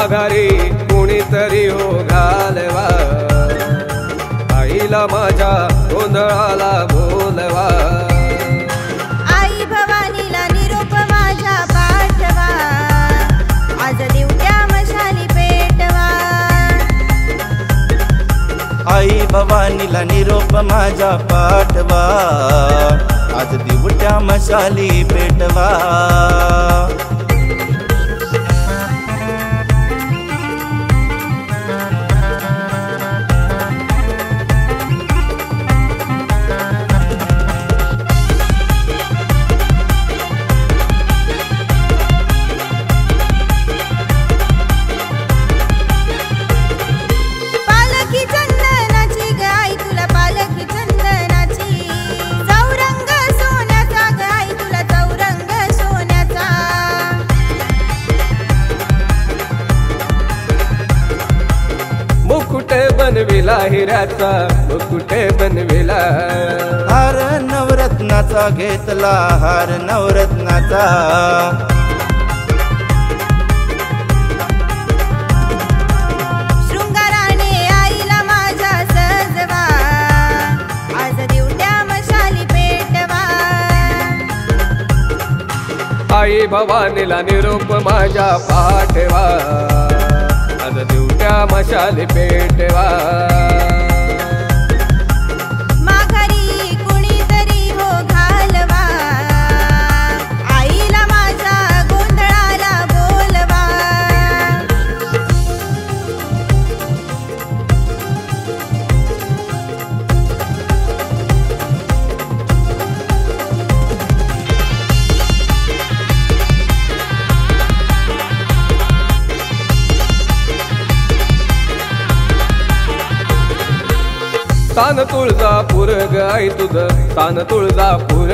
माघारी कुणीतरी हो घालवा, आईला माझ्या गोंधळाला बोलवा। आई भवानीला निरोप माझ्या पाठवा, आज दिवट्या मशाली पेटवा। आई भवानीला निरोप माझ्या पाठवा, आज दिवट्या मशाली पेटवा। मुकुटे बनविला हिऱ्याचा, मुकुटे बनविला। हार नवरत्नाचा घेतला, हार नवरत्नाचा। शृंगाराने आईला माझ्या सजवा, आज दिवट्या मशाली पेटवा। आई भवानीला निरोप माझ्या पाठवा, आज दिवट्या मशाली पेटवा। माघारी कुणीतरी हो घालवा, आईला माझ्या गोंधळाला बोलवा। तान तुळजापूर ग आई तुझं तान तुळजापूर।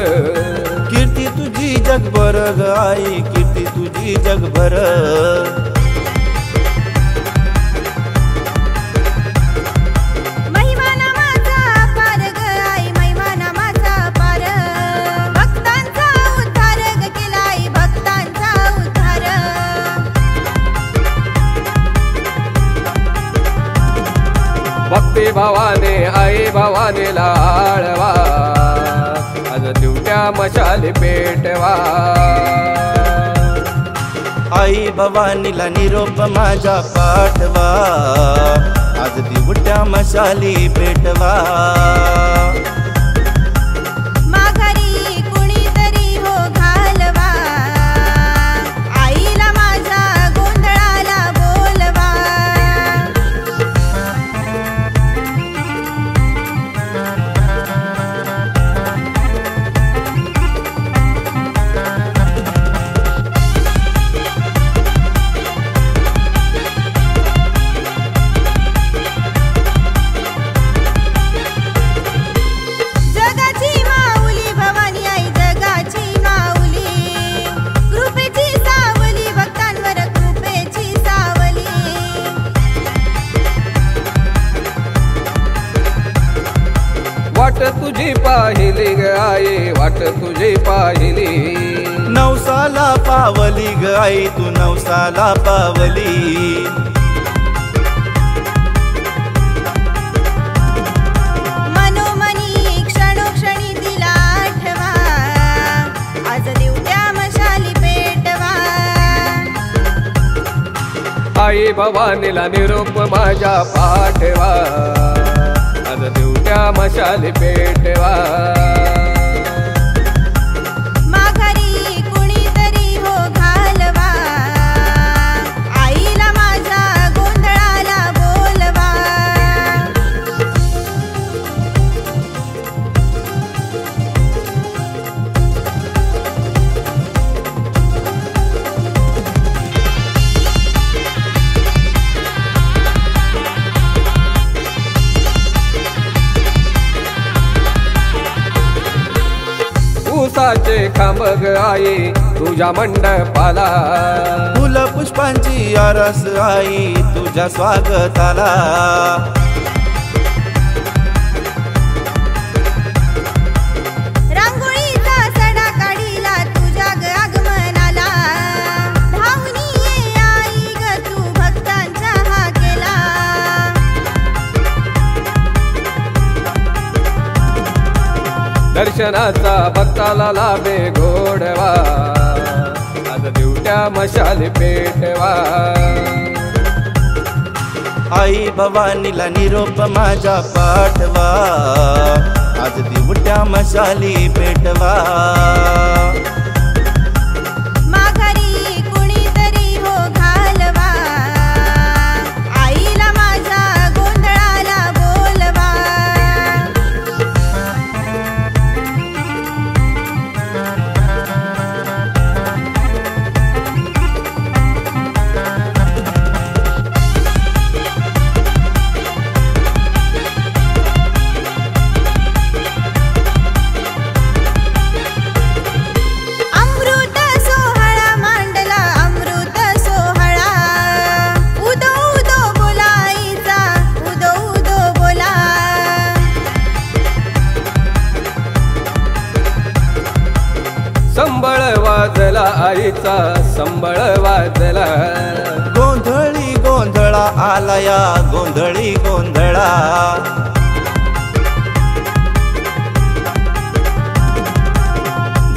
कीर्ती तुझी जगभर ग आई, कीर्ती तुझी जगभर। महिमा नामाचा पार ग आई, महिमा नामाचा पार। भक्तांचा उद्धार ग केला आई, भक्तांचा उद्धार। भक्ती भावाने आई भवानीला आळवा, आज दिवट्या मशाली पेटवा। आई भवानीला निरोप माझ्या पाठवा, आज दिवट्या मशाली पेटवा। माघारी कुणीतरी हो घालवा, आईला माझ्या गोंधळाला बोलवा। जगाची माऊली भवानी आई, जगाची माऊली। कृपेची सावली भक्तांवर, कृपेची सावली। वाट तुझी पाहिली ग आई, वाट तुझी पाहिली। नवसाला पावली ग आई, तू नवसाला पावली। मनोमनी क्षणोक्षणी तिला आठवा, आज दिवट्या मशाली पेटवा। आई भवानीला निरोप माझ्या पाठवा, आज दिवट्या मशाली पेटवा। माघारी कुणीतरी हो घालवा, आईला माझ्या गोंधळाला बोलवा। ऊसाचे खांब ग आई तुझ्या मंडपाला, फुल पुष्पांची आरस आई तुझ्या स्वागताला। रांगोळीचा सडा काढीला तुझ्या ग आगमनाला, धावून ये आई ग तू भक्त दर्शनाचा भक्ताला लाभे गोडवा आज दिवट्या मशाली पेटवा आई भवानीला निरोप माझा पाठवा आज दिवट्या मशाली पेटवा माघारी कुणीतरी हो घालवा आईला माझ्या गोंधळाला बोलवा अमृत सोहळा मांडला अमृत सोहळा उदो उदो बोला आईचा उदो उदो बोला संबळ वाजला आईचा संबळ वाजला गोंधळी गोंधळा आलाया गोंधळी गोंधळा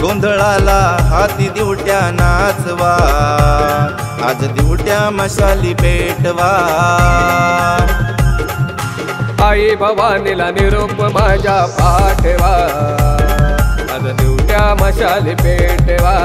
गोंधळाला हाती दिवट्या नाचवा आज दिवट्या मशाली पेटवा आई भवानीला निरोप माझ्या पाठवा आज दिवट्या मशाली पेटवा